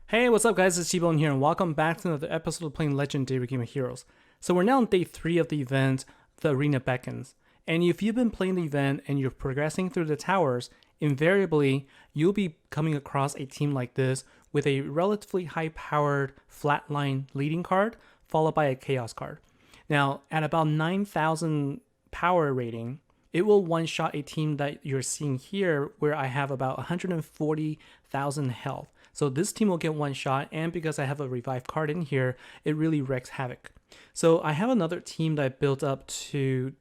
Hey, what's up guys, it's T-Bone here and welcome back to another episode of playing Legendary Game of Heroes. So we're now on day 3 of the event, The Arena Beckons. And if you've been playing the event and you're progressing through the towers, invariably you'll be coming across a team like this with a relatively high-powered Flatline leading card, followed by a Chaos card. Now, at about 9,000 power rating, it will one-shot a team that you're seeing here where I have about 140,000 health. So this team will get one shot, and because I have a revive card in here, it really wreaks havoc. So I have another team that I built up to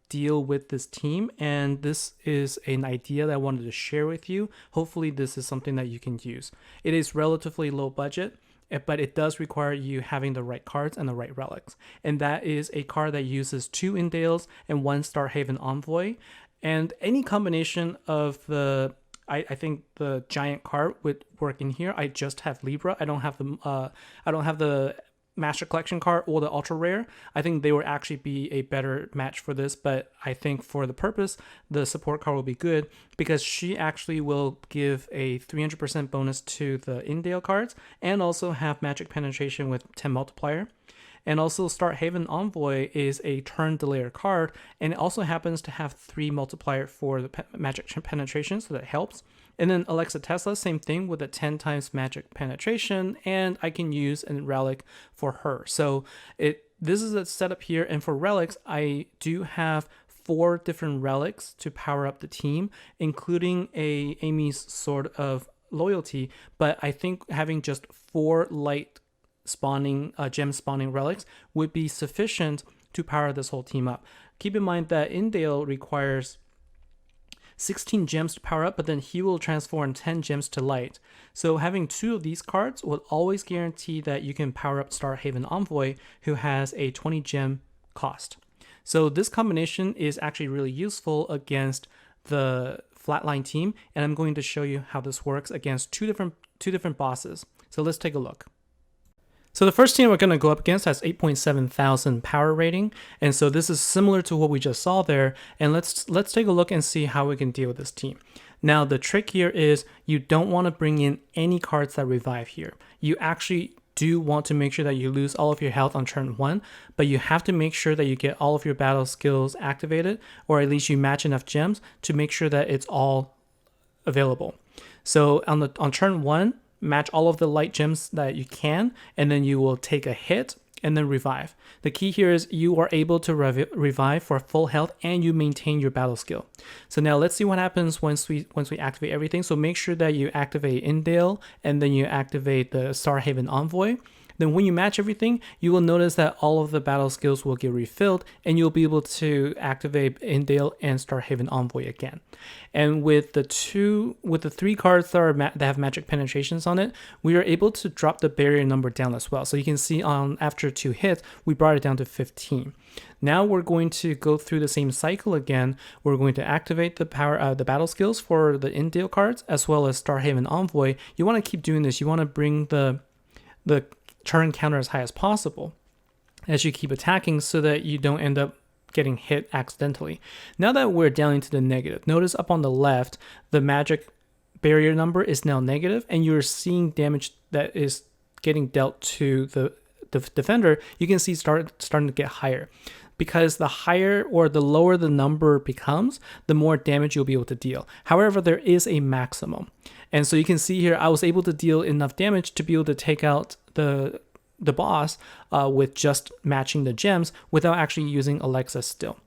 deal with this team, and this is an idea that I wanted to share with you. Hopefully this is something that you can use. It is relatively low budget, but it does require you having the right cards and the right relics. And that is a card that uses 2 Indales and 1 Starhaven Envoy. And any combination of the I think the giant card would work in here. I just have Libra. I don't have the Master Collection card or the ultra rare. I think they would actually be a better match for this, but I think for the purpose, the support card will be good because she actually will give a 300% bonus to the Indale cards and also have magic penetration with 10 multiplier. And also Starhaven Envoy is a turn delayer card, and it also happens to have 3 multiplier for the magic penetration, so that helps. And then Alexa Tesla, same thing with a 10 times magic penetration, and I can use a relic for her. So this is a setup here, and for relics, I do have 4 different relics to power up the team, including a Amy's Sword of Loyalty, but I think having just 4 light gem spawning relics would be sufficient to power this whole team up. Keep in mind that Indale requires 16 gems to power up, but then he will transform 10 gems to light. So having 2 of these cards will always guarantee that you can power up Starhaven Envoy, who has a 20 gem cost. So this combination is actually really useful against the Flatline team, and I'm going to show you how this works against two different bosses. So let's take a look. So the first team we're going to go up against has 8.7 thousand power rating, and so this is similar to what we just saw there, and let's take a look and see how we can deal with this team. Now the trick here is you don't want to bring in any cards that revive here. You actually do want to make sure that you lose all of your health on turn 1, but you have to make sure that you get all of your battle skills activated, or at least you match enough gems to make sure that it's all available. So on turn 1, match all of the light gems that you can, and then you will take a hit and then revive. The key here is you are able to revive for full health and you maintain your battle skill. So now let's see what happens once we activate everything. So make sure that you activate Indale and then you activate the Starhaven Envoy. Then when you match everything, you will notice that all of the battle skills will get refilled and you'll be able to activate Indale and Starhaven Envoy again. And with the 3 cards that have magic penetrations on it, we are able to drop the barrier number down as well. So you can see after 2 hits, we brought it down to 15. Now we're going to go through the same cycle again. We're going to activate the battle skills for the Indale cards as well as Starhaven Envoy. You want to keep doing this. You want to bring the turn counter as high as possible as you keep attacking so that you don't end up getting hit accidentally. Now that we're down into the negative, notice up on the left, the magic barrier number is now negative and you're seeing damage that is getting dealt to the defender. You can see starting to get higher. Because the higher or the lower the number becomes, the more damage you'll be able to deal. However, there is a maximum. And so you can see here, I was able to deal enough damage to be able to take out the boss with just matching the gems without actually using Alexa still.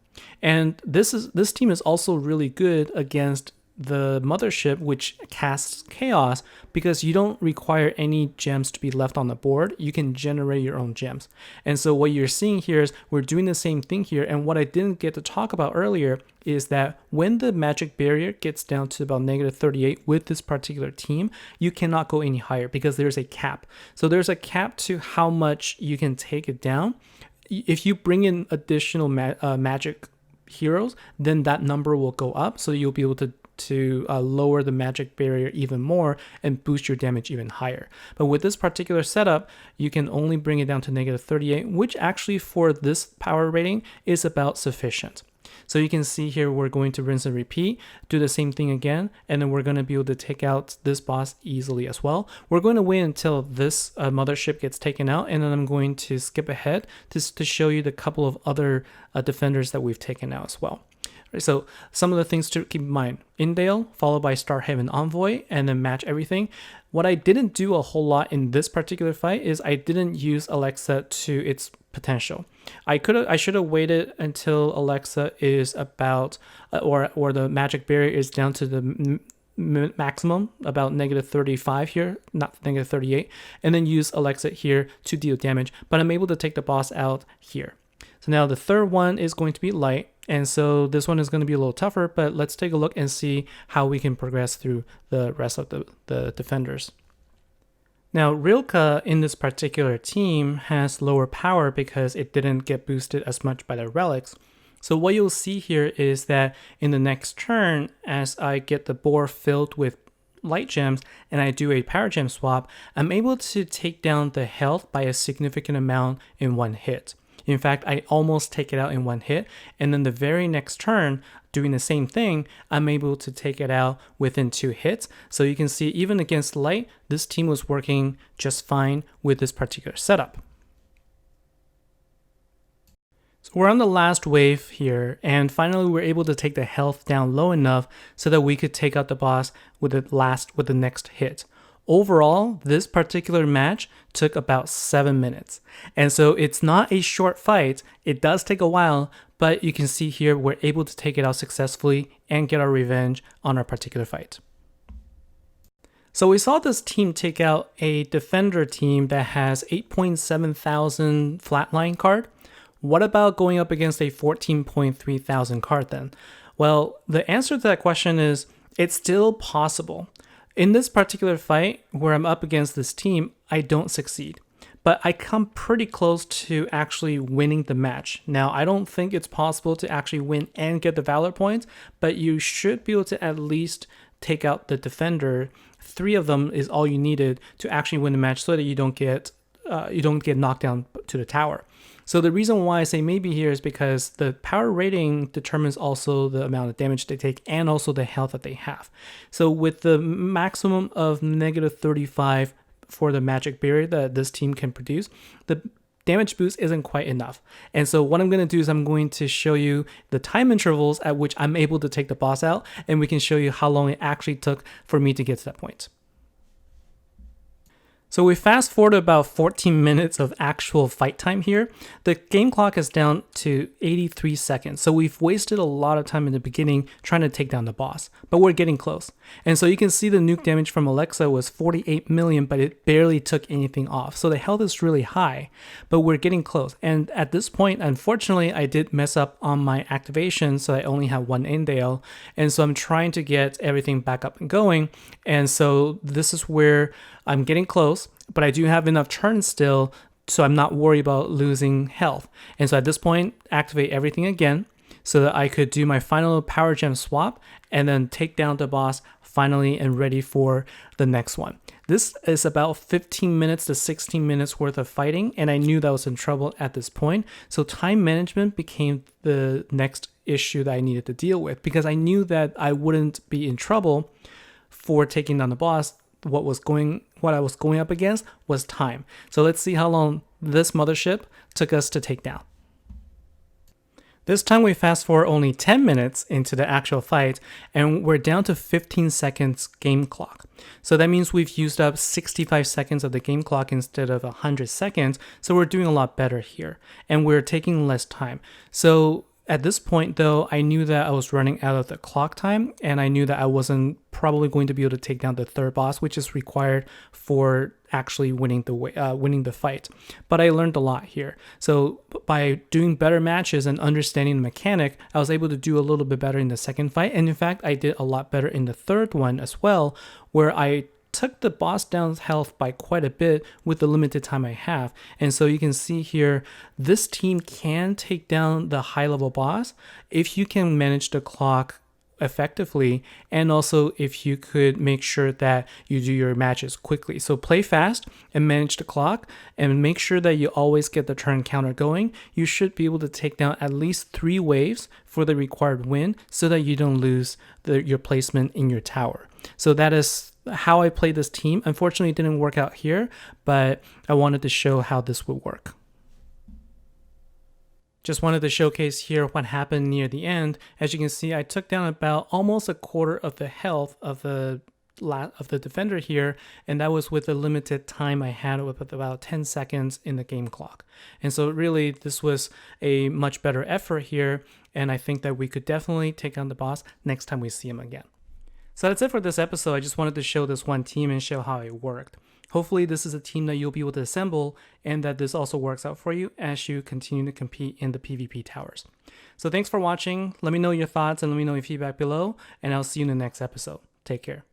And this team is also really good against the mothership, which casts chaos, because you don't require any gems to be left on the board. You can generate your own gems. And so what you're seeing here is we're doing the same thing here. And what I didn't get to talk about earlier is that when the magic barrier gets down to about -38 with this particular team, you cannot go any higher because there's a cap. So there's a cap to how much you can take it down. If you bring in additional magic heroes, then that number will go up. So you'll be able to lower the magic barrier even more and boost your damage even higher. But with this particular setup, you can only bring it down to -38, which actually for this power rating is about sufficient. So you can see here, we're going to rinse and repeat, do the same thing again, and then we're going to be able to take out this boss easily as well. We're going to wait until this mothership gets taken out, and then I'm going to skip ahead to show you the couple of other defenders that we've taken out as well. So some of the things to keep in mind: Indale, followed by Starhaven Envoy, and then match everything. What I didn't do a whole lot in this particular fight is I didn't use Alexa to its potential. I should have waited until Alexa is about, or the magic barrier is down to the maximum, about -35 here, not -38, and then use Alexa here to deal damage. But I'm able to take the boss out here. So now the third one is going to be light, and so this one is going to be a little tougher, but let's take a look and see how we can progress through the rest of the defenders. Now, Rilka in this particular team has lower power because it didn't get boosted as much by the relics. So what you'll see here is that in the next turn, as I get the board filled with light gems and I do a power gem swap, I'm able to take down the health by a significant amount in one hit. In fact, I almost take it out in one hit, and then the very next turn, doing the same thing, I'm able to take it out within 2 hits. So you can see, even against light, this team was working just fine with this particular setup. So we're on the last wave here, and finally we're able to take the health down low enough so that we could take out the boss with the next hit. Overall, this particular match took about 7 minutes. And so it's not a short fight. It does take a while, but you can see here we're able to take it out successfully and get our revenge on our particular fight. So we saw this team take out a defender team that has 8,700 Flatline card. What about going up against a 14,300 card then? Well, the answer to that question is it's still possible. In this particular fight, where I'm up against this team, I don't succeed. But I come pretty close to actually winning the match. Now, I don't think it's possible to actually win and get the Valor points, but you should be able to at least take out the defender. 3 of them is all you needed to actually win the match so that you don't get knocked down to the tower. So the reason why I say maybe here is because the power rating determines also the amount of damage they take and also the health that they have. So with the maximum of -35 for the magic barrier that this team can produce, the damage boost isn't quite enough. And so what I'm going to do is I'm going to show you the time intervals at which I'm able to take the boss out, and we can show you how long it actually took for me to get to that point. So we fast forward about 14 minutes of actual fight time here. The game clock is down to 83 seconds. So we've wasted a lot of time in the beginning trying to take down the boss, but we're getting close. And so you can see the nuke damage from Alexa was 48 million, but it barely took anything off. So the health is really high, but we're getting close. And at this point, unfortunately, I did mess up on my activation. So I only have 1 Indale. And so I'm trying to get everything back up and going. And so this is where I'm getting close, but I do have enough turns still, so I'm not worried about losing health. And so at this point, activate everything again so that I could do my final power gem swap and then take down the boss finally and ready for the next one. This is about 15 minutes to 16 minutes worth of fighting, and I knew that I was in trouble at this point. So time management became the next issue that I needed to deal with, because I knew that I wouldn't be in trouble for taking down the boss. What I was going up against was time. So let's see how long this mothership took us to take down. This time we fast forward only 10 minutes into the actual fight, and we're down to 15 seconds game clock. So that means we've used up 65 seconds of the game clock instead of 100 seconds. So we're doing a lot better here, and we're taking less time. So at this point, though, I knew that I was running out of the clock time, and I knew that I wasn't probably going to be able to take down the third boss, which is required for actually winning the fight. But I learned a lot here. So by doing better matches and understanding the mechanic, I was able to do a little bit better in the second fight. And in fact, I did a lot better in the third one as well, where I took the boss down's health by quite a bit with the limited time I have. And so you can see here, this team can take down the high level boss if you can manage the clock effectively, and also if you could make sure that you do your matches quickly. So play fast and manage the clock, and make sure that you always get the turn counter going. You should be able to take down at least 3 waves for the required win so that you don't lose your placement in your tower. So that is how I played this team. Unfortunately, it didn't work out here, but I wanted to show how this would work. Just wanted to showcase here what happened near the end. As you can see, I took down about almost a quarter of the health of the defender here, and that was with the limited time I had, with about 10 seconds in the game clock. And so really, this was a much better effort here, and I think that we could definitely take on the boss next time we see him again. So that's it for this episode. I just wanted to show this one team and show how it worked. Hopefully this is a team that you'll be able to assemble, and that this also works out for you as you continue to compete in the PvP towers. So thanks for watching. Let me know your thoughts and let me know your feedback below, and I'll see you in the next episode. Take care.